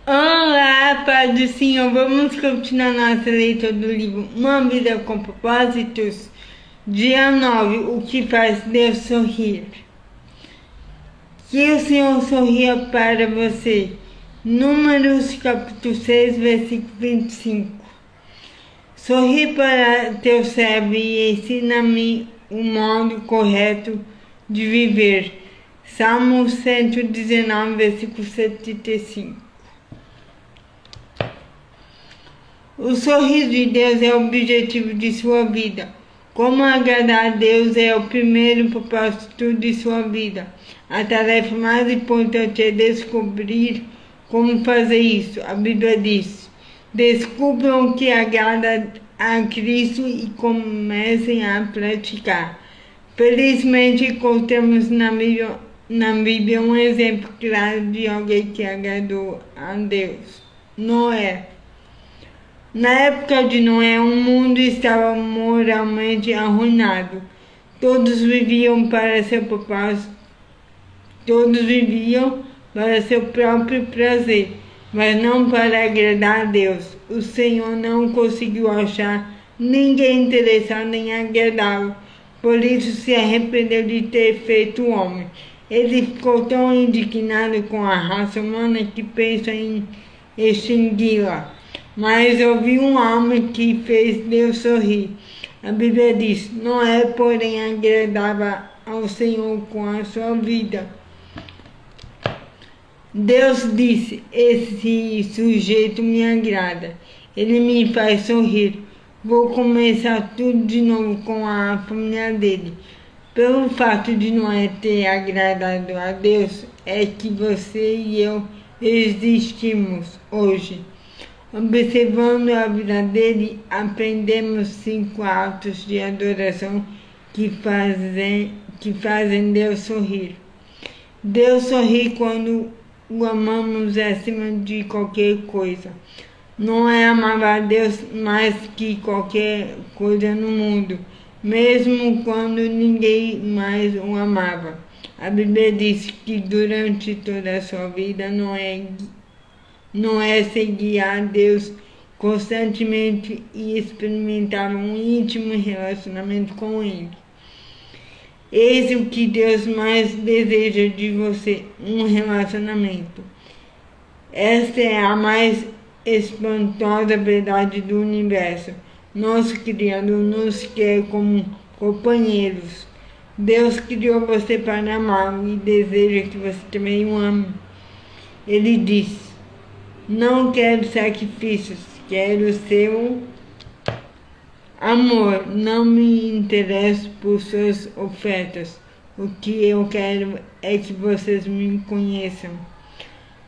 Olá, Paz do Senhor. Vamos continuar nossa leitura do livro Uma Vida com Propósitos. Dia 9. O que faz Deus sorrir? Que o Senhor sorria para você. Números capítulo 6, versículo 25. Sorri para teu servo e ensina-me o modo correto de viver. Salmo 119, versículo 75. O sorriso de Deus é o objetivo de sua vida. Como agradar a Deus é o primeiro propósito de sua vida. A tarefa mais importante é descobrir como fazer isso. A Bíblia diz: descubram o que agrada a Cristo e comecem a praticar. Felizmente encontramos na Bíblia um exemplo claro de alguém que agradou a Deus: Noé. Na época de Noé, o mundo estava moralmente arruinado. Todos viviam para seu propósito, todos viviam para seu próprio prazer, mas não para agradar a Deus. O Senhor não conseguiu achar ninguém interessado em agradá-lo, por isso se arrependeu de ter feito o homem. Ele ficou tão indignado com a raça humana que pensa em extingui-la. Mas ouvi um homem que fez Deus sorrir. A Bíblia diz: Noé, porém, agradava ao Senhor com a sua vida. Deus disse: esse sujeito me agrada, ele me faz sorrir. Vou começar tudo de novo com a família dele. Pelo fato de Noé ter agradado a Deus, é que você e eu existimos hoje. Observando a vida dele, aprendemos 5 atos de adoração que fazem Deus sorrir. Deus sorri quando o amamos acima de qualquer coisa. Noé amava a Deus mais que qualquer coisa no mundo, mesmo quando ninguém mais o amava. A Bíblia diz que durante toda a sua vida Noé seguia a Deus constantemente e experimentava um íntimo relacionamento com Ele. Eis o que Deus mais deseja de você: um relacionamento. Esta é a mais espantosa verdade do universo. Nosso Criador nos quer como companheiros. Deus criou você para amá-lo e deseja que você também o ame. Ele diz: não quero sacrifícios, quero seu amor. Não me interesso por suas ofertas. O que eu quero é que vocês me conheçam.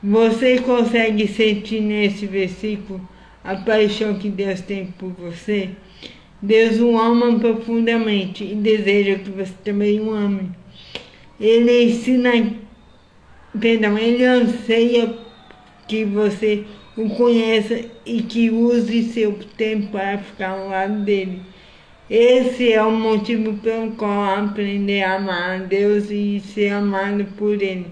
Você consegue sentir nesse versículo a paixão que Deus tem por você? Deus o ama profundamente e deseja que você também o ame. Ele anseia que você o conheça e que use seu tempo para ficar ao lado dele. Esse é o motivo pelo qual aprender a amar a Deus e ser amado por Ele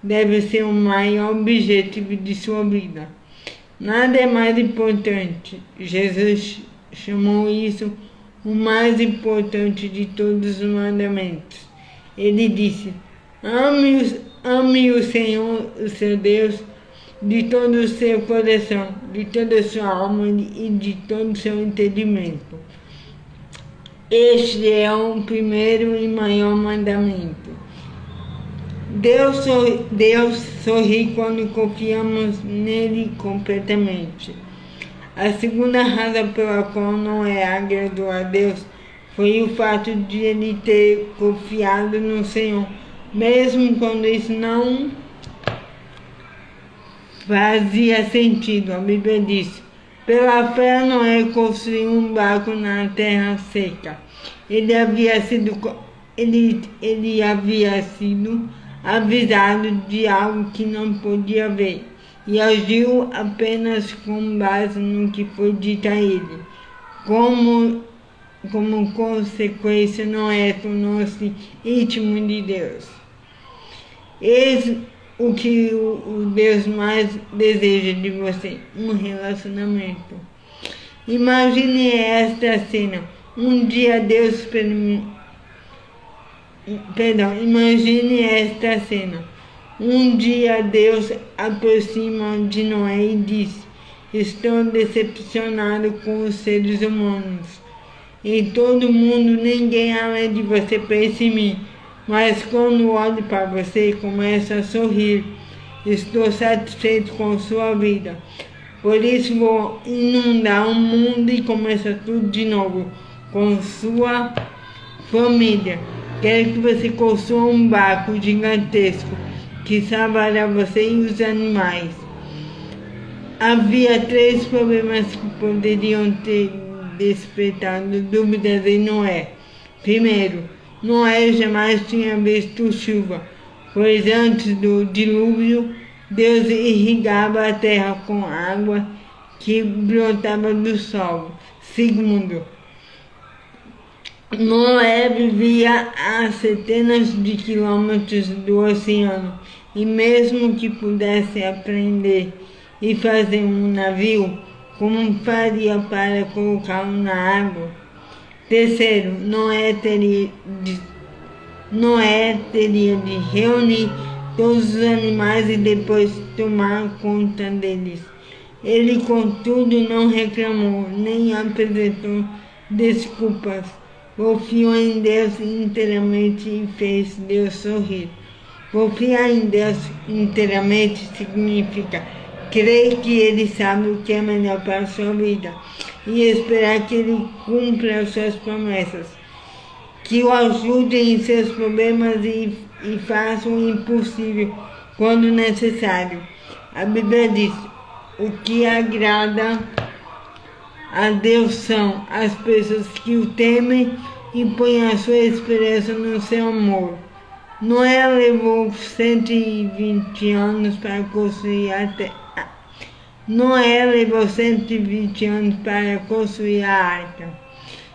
deve ser o maior objetivo de sua vida. Nada é mais importante. Jesus chamou isso o mais importante de todos os mandamentos. Ele disse: ame o Senhor, o seu Deus, de todo o seu coração, de toda a sua alma e de todo o seu entendimento. Este é o primeiro e maior mandamento. Deus sorri quando confiamos nele completamente. A segunda razão pela qual Noé agradou a Deus foi o fato de ele ter confiado no Senhor, mesmo quando isso não fazia sentido. A Bíblia diz: pela fé Noé construiu um barco na terra seca. Ele havia sido avisado de algo que não podia ver e agiu apenas com base no que foi dito a ele. Como consequência, Noé tornou-se íntimo de Deus. o que o Deus mais deseja de você, um relacionamento. Imagine esta cena. Um dia imagine esta cena. Um dia Deus aproxima de Noé e diz: estou decepcionado com os seres humanos. Em todo mundo ninguém além de você pensa em mim. Mas quando olho para você, começo a sorrir. Estou satisfeito com sua vida. Por isso vou inundar o mundo e começar tudo de novo com sua família. Quero que você construa um barco gigantesco que salvará você e os animais. Havia 3 problemas que poderiam ter despertado dúvidas em Noé. Primeiro, Noé jamais tinha visto chuva, pois antes do dilúvio, Deus irrigava a terra com água que brotava do solo. Segundo, Noé vivia a centenas de quilômetros do oceano e mesmo que pudesse aprender e fazer um navio, como faria para colocá-lo na água? Terceiro, Noé teria de reunir todos os animais e depois tomar conta deles. Ele, contudo, não reclamou, nem apresentou desculpas. Confiou em Deus inteiramente e fez Deus sorrir. Confiar em Deus inteiramente significa crer que Ele sabe o que é melhor para a sua vida e esperar que Ele cumpra as suas promessas, que o ajude em seus problemas e faça o impossível quando necessário. A Bíblia diz: o que agrada a Deus são as pessoas que o temem e põem a sua esperança no seu amor. Noé levou 120 anos para construir a terra. Noé levou 120 anos para construir a arca.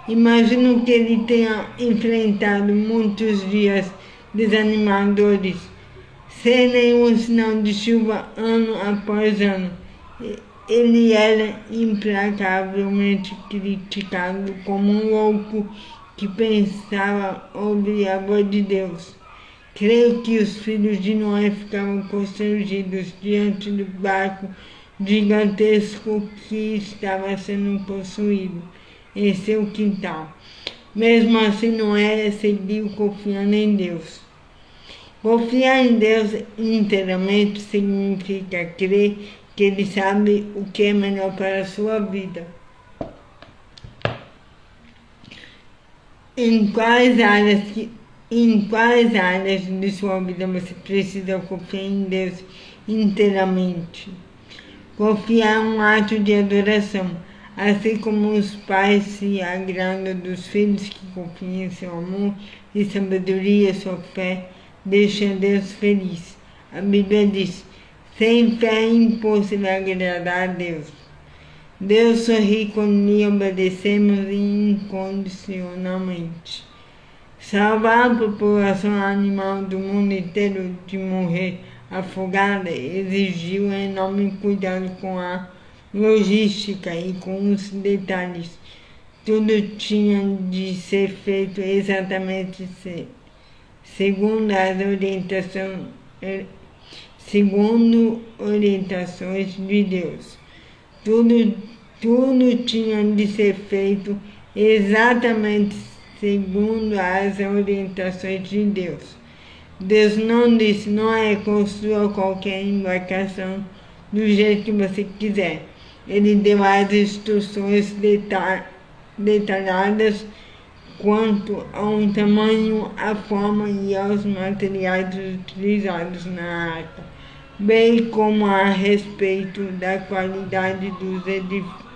Imagino que ele tenha enfrentado muitos dias desanimadores, sem nenhum sinal de chuva ano após ano. Ele era implacavelmente criticado como um louco que pensava ouvir a voz de Deus. Creio que os filhos de Noé ficavam constrangidos diante do barco gigantesco que estava sendo construído em seu quintal. Mesmo assim, Noé seguiu confiando em Deus. Confiar em Deus inteiramente significa crer que Ele sabe o que é melhor para a sua vida. Em quais áreas de sua vida você precisa confiar em Deus inteiramente? Confiar é um ato de adoração, assim como os pais se agradam dos filhos que confiam em seu amor e sabedoria, sua fé, deixa Deus feliz. A Bíblia diz: sem fé é impossível agradar a Deus. Deus sorri quando lhe obedecemos incondicionalmente. Salvar a população animal do mundo inteiro de morrer afogada exigiu enorme cuidado com a logística e com os detalhes. Tudo tinha de ser feito exatamente segundo orientações de Deus. Tudo tinha de ser feito exatamente segundo as orientações de Deus. Deus não disse: Noé, construa qualquer embarcação do jeito que você quiser. Ele deu as instruções detalhadas quanto ao tamanho, a forma e aos materiais utilizados na arca, bem como a respeito da qualidade dos edifícios.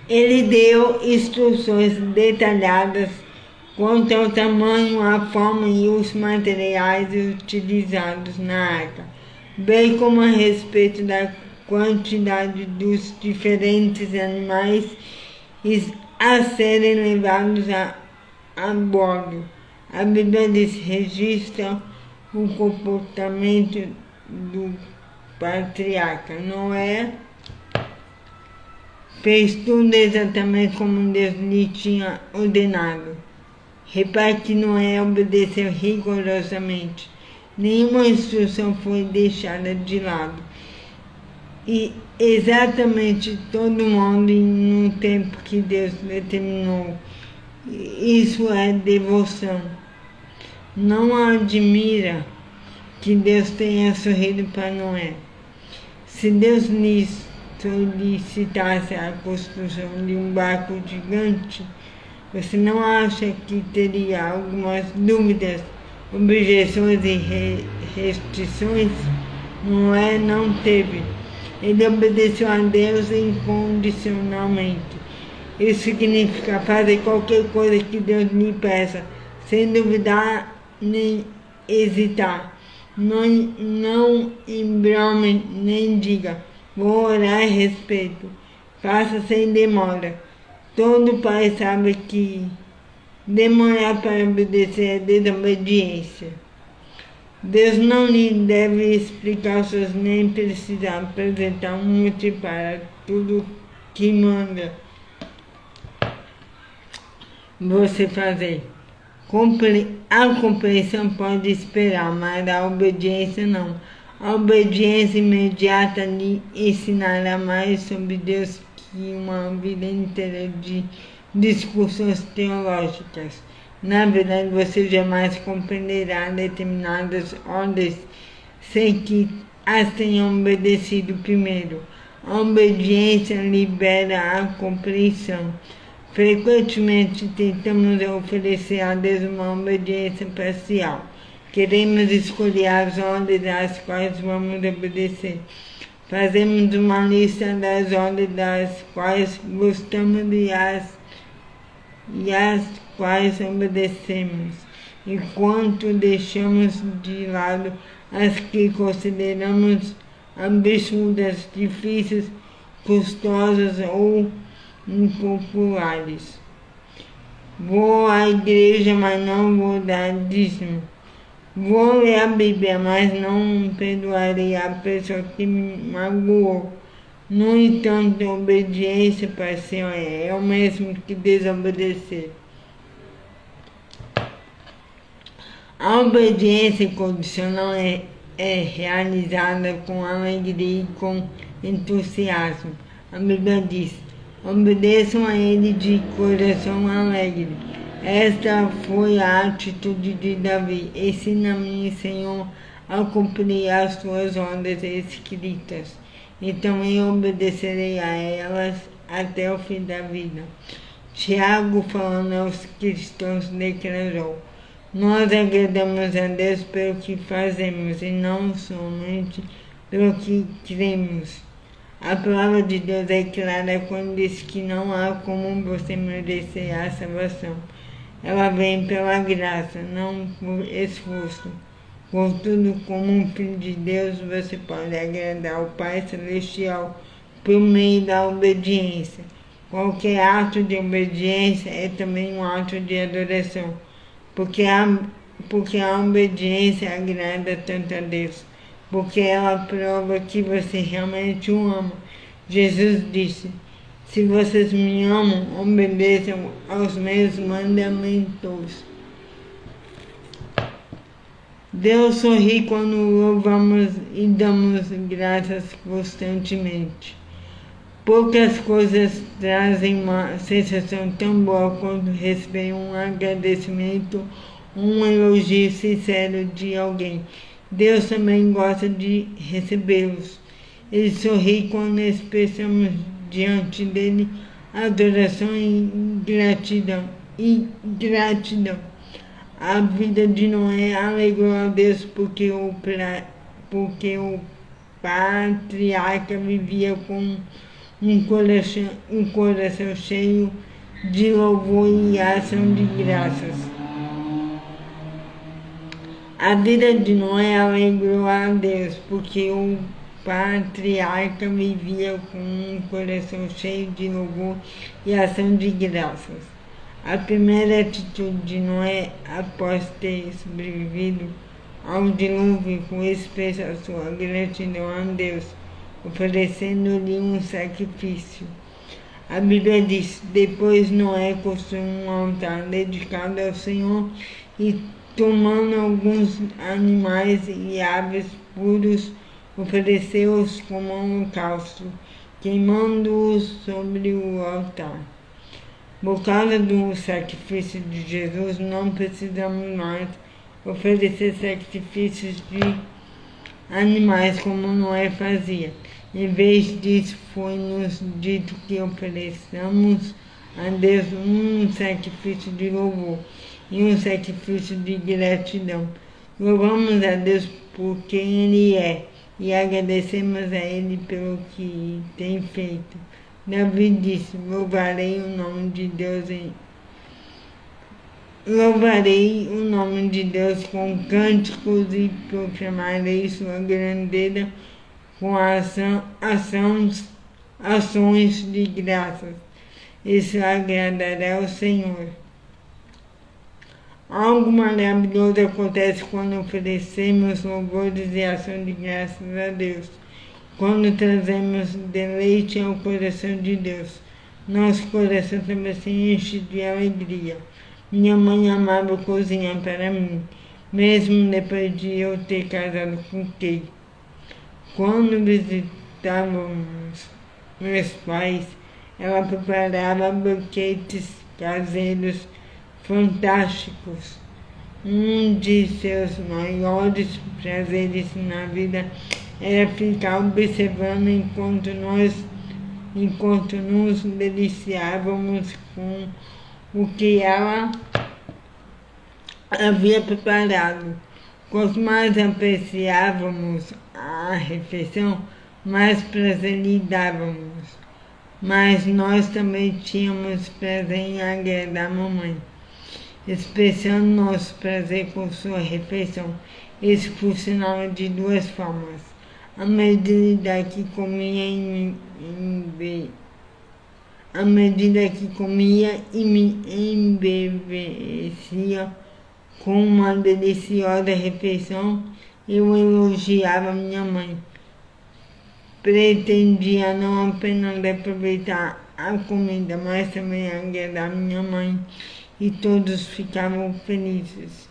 Ele deu instruções detalhadas quanto ao tamanho, a forma e os materiais utilizados na arca, bem como a respeito da quantidade dos diferentes animais a serem levados a bordo. A Bíblia registra o comportamento do patriarca. Noé fez tudo exatamente como Deus lhe tinha ordenado. Repare que Noé obedeceu rigorosamente. Nenhuma instrução foi deixada de lado. E exatamente todo mundo no tempo que Deus determinou. Isso é devoção. Não admira que Deus tenha sorrido para Noé. Se Deus lhe solicitasse a construção de um barco gigante, você não acha que teria algumas dúvidas, objeções e restrições? Noé não teve. Ele obedeceu a Deus incondicionalmente. Isso significa fazer qualquer coisa que Deus lhe peça, sem duvidar nem hesitar. Não embrome nem diga, vou orar a respeito. Faça sem demora. Todo pai sabe que demorar para obedecer é desobediência. Deus não lhe deve explicar suas nem precisar apresentar um motivo para tudo que manda você fazer. A compreensão pode esperar, mas a obediência não. A obediência imediata lhe ensinará mais sobre Deus que uma vida inteira de discussões teológicas. Na verdade, você jamais compreenderá determinadas ordens sem que as tenham obedecido primeiro. A obediência libera a compreensão. Frequentemente tentamos oferecer a Deus uma obediência parcial. Queremos escolher as ordens às quais vamos obedecer. Fazemos uma lista das ordens das quais gostamos e às quais obedecemos, enquanto deixamos de lado as que consideramos absurdas, difíceis, custosas ou impopulares. Vou à igreja, mas não vou dar dízimo. Vou ler a Bíblia, mas não perdoarei a pessoa que me magoou. No entanto, a obediência parcial é o mesmo que desobedecer. A obediência incondicional é realizada com alegria e com entusiasmo. A Bíblia diz: obedeçam a Ele de coração alegre. Esta foi a atitude de Davi. Ensina-me, Senhor, a cumprir as tuas ordens escritas. Então eu obedecerei a elas até o fim da vida. Tiago, falando aos cristãos, declarou: nós agradamos a Deus pelo que fazemos e não somente pelo que cremos. A palavra de Deus é clara quando diz que não há como você merecer a salvação. Ela vem pela graça, não por esforço. Contudo, como um filho de Deus, você pode agradar o Pai Celestial por meio da obediência. Qualquer ato de obediência é também um ato de adoração, porque a obediência agrada tanto a Deus, porque ela prova que você realmente o ama. Jesus disse: se vocês me amam, obedeçam aos meus mandamentos. Deus sorri quando louvamos e damos graças constantemente. Poucas coisas trazem uma sensação tão boa quanto receber um agradecimento, um elogio sincero de alguém. Deus também gosta de recebê-los. Ele sorri quando expressamos diante dele adoração e gratidão. A vida de Noé alegrou a Deus porque o patriarca vivia com um coração cheio de louvor e ação de graças. A vida de Noé alegrou a Deus porque o patriarca vivia com um coração cheio de louvor e ação de graças. A primeira atitude de Noé, após ter sobrevivido ao dilúvio, foi expressar sua gratidão a Deus, oferecendo-lhe um sacrifício. A Bíblia diz: depois Noé construiu um altar dedicado ao Senhor e, tomando alguns animais e aves puros, ofereceu-os como holocausto, queimando-os sobre o altar. Por causa do sacrifício de Jesus, não precisamos mais oferecer sacrifícios de animais como Noé fazia. Em vez disso, foi-nos dito que ofereçamos a Deus um sacrifício de louvor e um sacrifício de gratidão. Louvamos a Deus por quem Ele é e agradecemos a Ele pelo que tem feito. Davi disse: louvarei o nome de Deus com cânticos e proclamarei sua grandeza com ações de graças. Isso agradará ao Senhor. Algo maravilhoso acontece quando oferecemos louvores e ação de graças a Deus. Quando trazemos deleite ao coração de Deus, nosso coração também se enche de alegria. Minha mãe amava cozinhar para mim, mesmo depois de eu ter casado com Kay. Quando visitávamos meus pais, ela preparava banquetes caseiros fantásticos. Um de seus maiores prazeres na vida era ficar observando enquanto nos deliciávamos com o que ela havia preparado. Quanto mais apreciávamos a refeição, mais prazer lhe dávamos. Mas nós também tínhamos prazer em agradar a mamãe, expressando nosso prazer com sua refeição. Isso funcionava de duas formas. À medida que comia e me embevecia com uma deliciosa refeição, eu elogiava minha mãe. Pretendia não apenas aproveitar a comida, mas também agradar minha mãe, e todos ficavam felizes.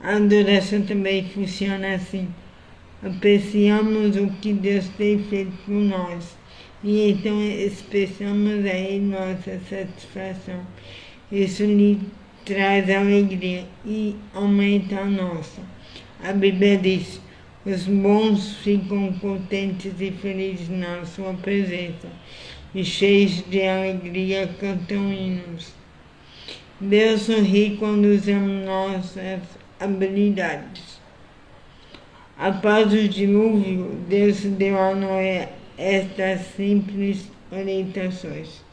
A adoração também funciona assim. Apreciamos o que Deus tem feito por nós e então expressamos a Ele nossa satisfação. Isso lhe traz alegria e aumenta a nossa. A Bíblia diz: os bons ficam contentes e felizes na sua presença e cheios de alegria cantam hinos. Deus sorri quando usamos nossas habilidades. Após o dilúvio, Deus deu a Noé estas simples orientações: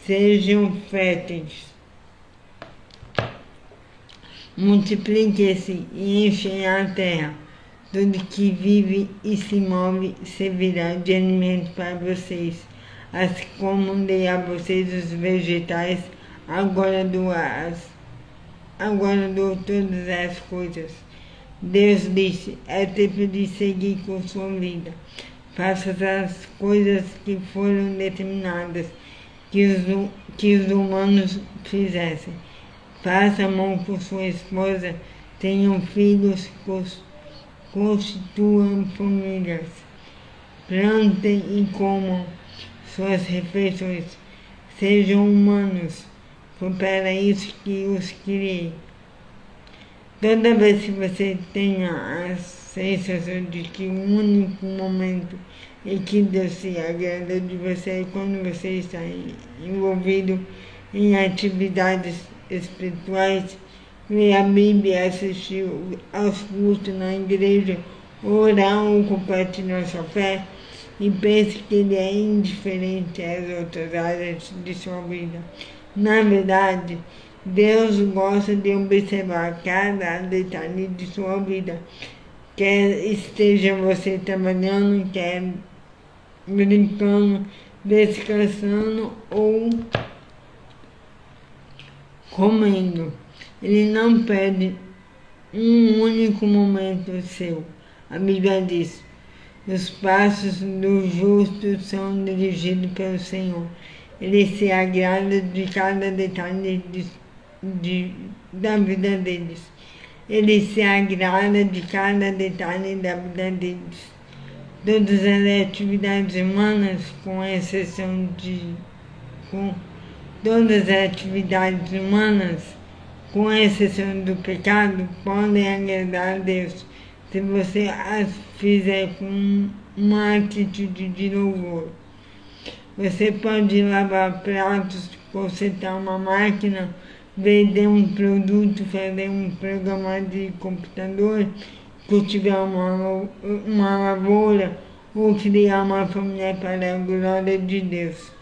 sejam férteis, multipliquem-se e enchem a terra. Tudo que vive e se move servirá de alimento para vocês, assim como dei a vocês os vegetais, agora dou todas as coisas. Deus disse: é tempo de seguir com sua vida. Faça as coisas que foram determinadas que os humanos fizessem. Faça amor com sua esposa, tenham filhos, constituam famílias, plantem e comam suas refeições. Sejam humanos, foi para isso que os criei. Toda vez que você tenha a sensação de que o único momento em que Deus se agrada de você é quando você está envolvido em atividades espirituais, ler a Bíblia, assistir aos cultos na igreja, orar ou compartilhar sua fé, e pense que ele é indiferente às outras áreas de sua vida. Na verdade, Deus gosta de observar cada detalhe de sua vida. quer esteja você trabalhando, quer brincando, descansando ou comendo. Ele não perde um único momento seu. A Bíblia diz: os passos do justo são dirigidos pelo Senhor. Ele se agrada de cada detalhe da vida deles. Ele se agrada de cada detalhe da vida deles. Todas as atividades humanas, com exceção do pecado, podem agradar a Deus se você as fizer com uma atitude de louvor. Você pode lavar pratos, consertar uma máquina, vender um produto, fazer um programa de computador, cultivar uma lavoura ou criar uma família para a glória de Deus.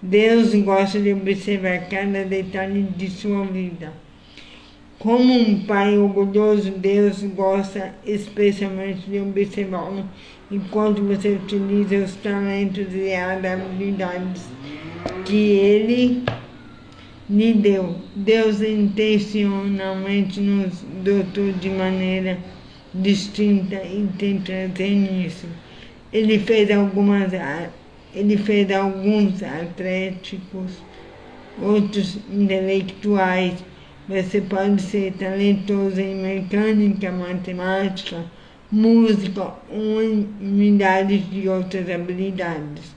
Deus gosta de observar cada detalhe de sua vida. Como um pai orgulhoso, Deus gosta especialmente de observá-lo enquanto você utiliza os talentos e as habilidades que Ele lhe deu. Deus intencionalmente nos dotou de maneira distinta e tem prazer nisso. Ele fez alguns atléticos, outros intelectuais. Você pode ser talentoso em mecânica, matemática, música ou milhares de outras habilidades.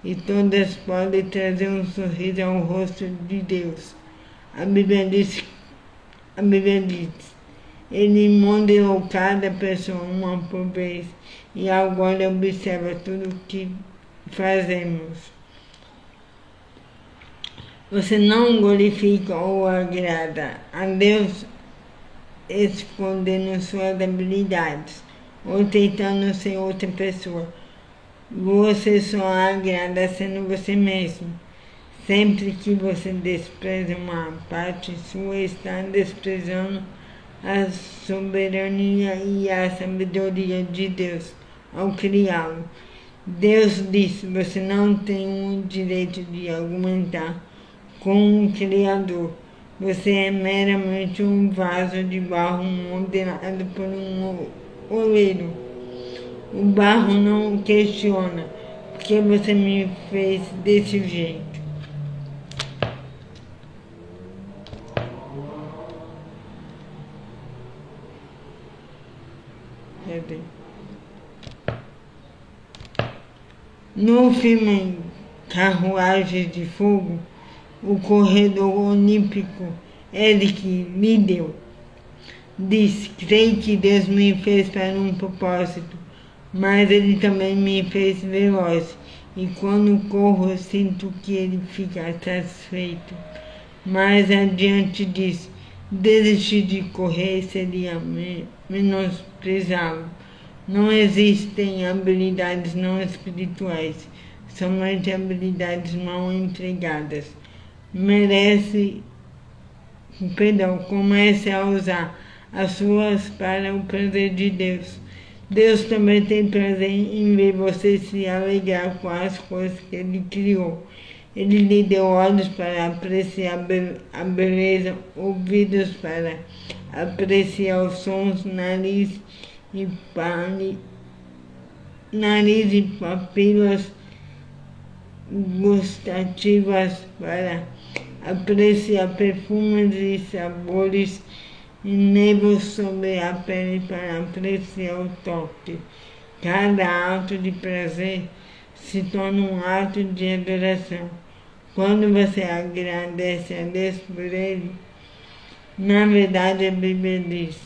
E todas podem trazer um sorriso ao rosto de Deus. A Bíblia diz, Ele modelou cada pessoa uma por vez e agora observa tudo o que fazemos. Você não glorifica ou agrada a Deus escondendo suas habilidades ou tentando ser outra pessoa. Você só agrada sendo você mesmo. Sempre que você despreza uma parte sua, está desprezando a soberania e a sabedoria de Deus ao criá-lo. Deus disse: você não tem o direito de argumentar com o Criador. Você é meramente um vaso de barro modelado por um oleiro. O barro não questiona, porque você me fez desse jeito. No filme Carruagens de Fogo, o corredor olímpico Eric Liddell diz: creio que Deus me fez para um propósito, mas Ele também me fez veloz, e quando corro sinto que Ele fica satisfeito. Mais adiante diz: desistir de correr seria menosprezá-lo. Não existem habilidades não espirituais, somente habilidades mal empregadas. Comece a usar as suas para o prazer de Deus. Deus também tem prazer em ver você se alegrar com as coisas que Ele criou. Ele lhe deu olhos para apreciar a beleza, ouvidos para apreciar os sons, nariz e papilas gustativas para apreciar perfumes e sabores, e nervos sobre a pele para apreciar o toque. Cada ato de prazer se torna um ato de adoração. Quando você agradece a Deus por ele, na verdade a Bíblia diz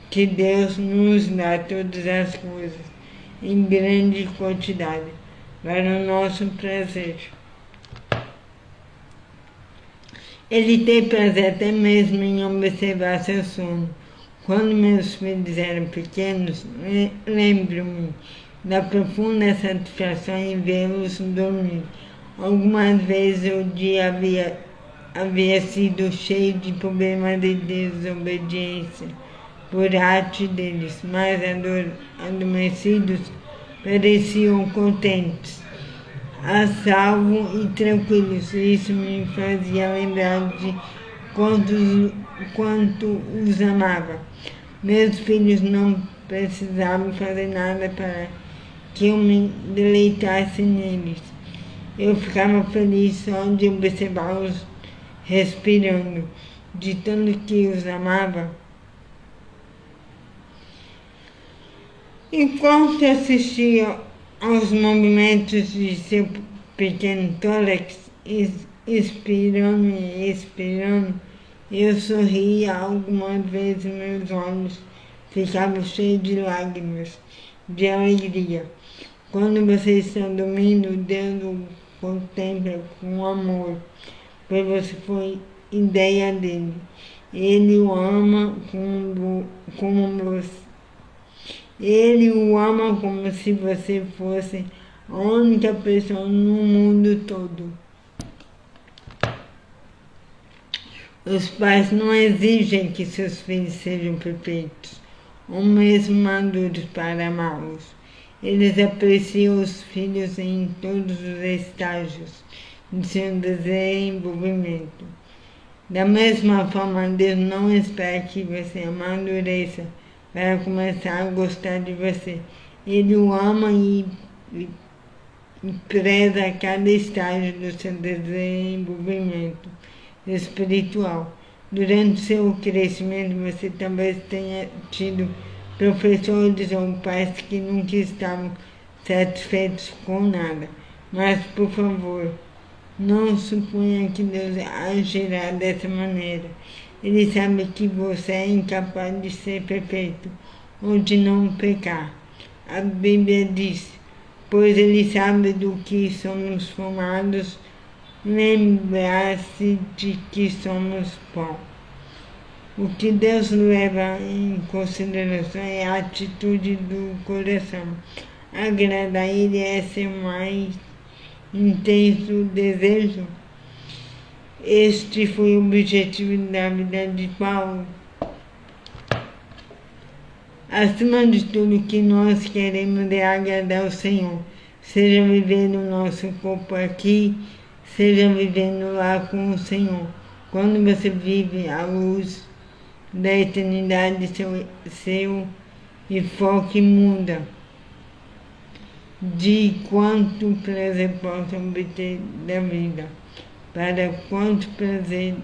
que Deus nos dá todas as coisas em grande quantidade para o nosso prazer. Ele tem prazer até mesmo em observar seu sono. Quando meus filhos eram pequenos, lembro-me da profunda satisfação em vê-los dormir. Algumas vezes o dia havia sido cheio de problemas de desobediência, por arte deles, mas adormecidos pareciam contentes, a salvo e tranquilos. Isso me fazia lembrar de quanto os amava. Meus filhos não precisavam fazer nada para que eu me deleitasse neles. Eu ficava feliz só de observá-los respirando, de tanto que os amava. Enquanto assistia aos movimentos de seu pequeno tórax, expirando e expirando, eu sorria algumas vezes, meus olhos ficavam cheios de lágrimas, de alegria. Quando você está dormindo, Deus o contempla com amor, pois você foi ideia dele. Ele o ama Ele o ama como se você fosse a única pessoa no mundo todo. Os pais não exigem que seus filhos sejam perfeitos, ou mesmo maduros para amá-los. Eles apreciam os filhos em todos os estágios de seu desenvolvimento. Da mesma forma, Deus não espera que você amadureça para começar a gostar de você. Ele o ama e preza cada estágio do seu desenvolvimento espiritual. Durante seu crescimento, você talvez tenha tido professores ou pais que nunca estavam satisfeitos com nada. Mas, por favor, não suponha que Deus agirá dessa maneira. Ele sabe que você é incapaz de ser perfeito ou de não pecar. A Bíblia diz, pois Ele sabe do que somos formados, lembrar-se de que somos pó. O que Deus leva em consideração é a atitude do coração. Agradar a Ele é seu mais intenso desejo. Este foi o objetivo da vida de Paulo. Acima de tudo, o que nós queremos é agradar ao Senhor, seja vivendo o nosso corpo aqui, seja vivendo lá com o Senhor. Quando você vive a luz da eternidade, seu enfoque muda de quanto prazer possa obter da vida para quanto prazer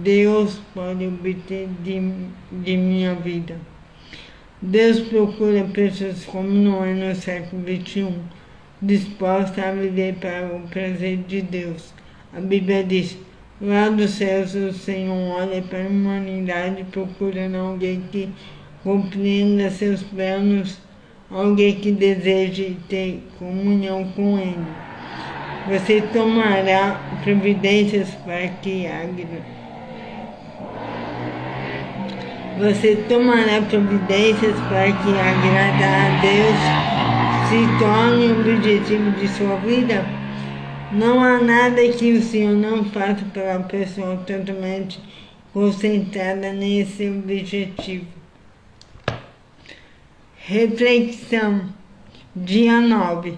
Deus pode obter de minha vida. Deus procura pessoas como Noé no século XXI, dispostas a viver para o prazer de Deus. A Bíblia diz, lá dos céus o Senhor olha para a humanidade procurando alguém que compreenda seus planos, alguém que deseje ter comunhão com Ele. Você tomará providências para que agradar a Deus se torne o objetivo de sua vida? Não há nada que o Senhor não faça pela pessoa totalmente concentrada nesse objetivo. Reflexão, dia 9.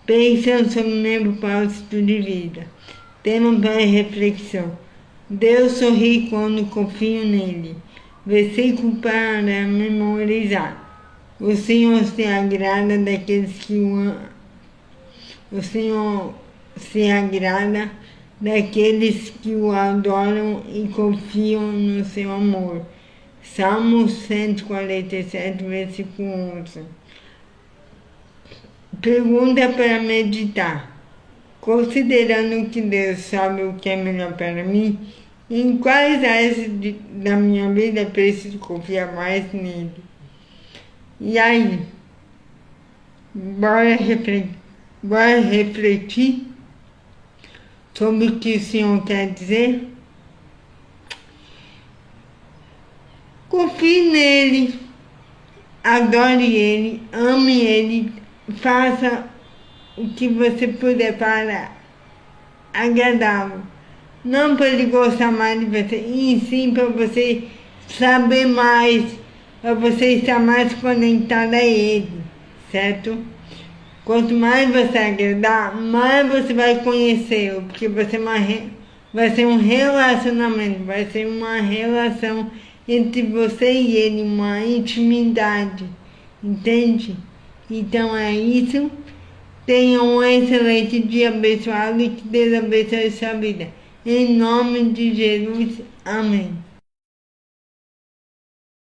Pensando sobre o meu propósito de vida. Tema para reflexão. Deus sorri quando confio nele. Versículo para memorizar. O Senhor se agrada daqueles que o amam. O Senhor se agrada daqueles que o adoram e confiam no seu amor. Salmo 147, versículo 11. Pergunta para meditar. Considerando que Deus sabe o que é melhor para mim, em quais áreas da minha vida preciso confiar mais nele? E aí? Bora refletir sobre o que o Senhor quer dizer? Confie nele, adore ele, ame ele, faça o que você puder para agradá-lo. Não para ele gostar mais de você, e sim para você saber mais, para você estar mais conectado a Ele, certo? Quanto mais você agradar, mais você vai conhecê-lo, porque vai ser um relacionamento, vai ser uma relação entre você e Ele, uma intimidade, entende? Então é isso. Tenha um excelente dia abençoado e que Deus abençoe sua vida. Em nome de Jesus, amém.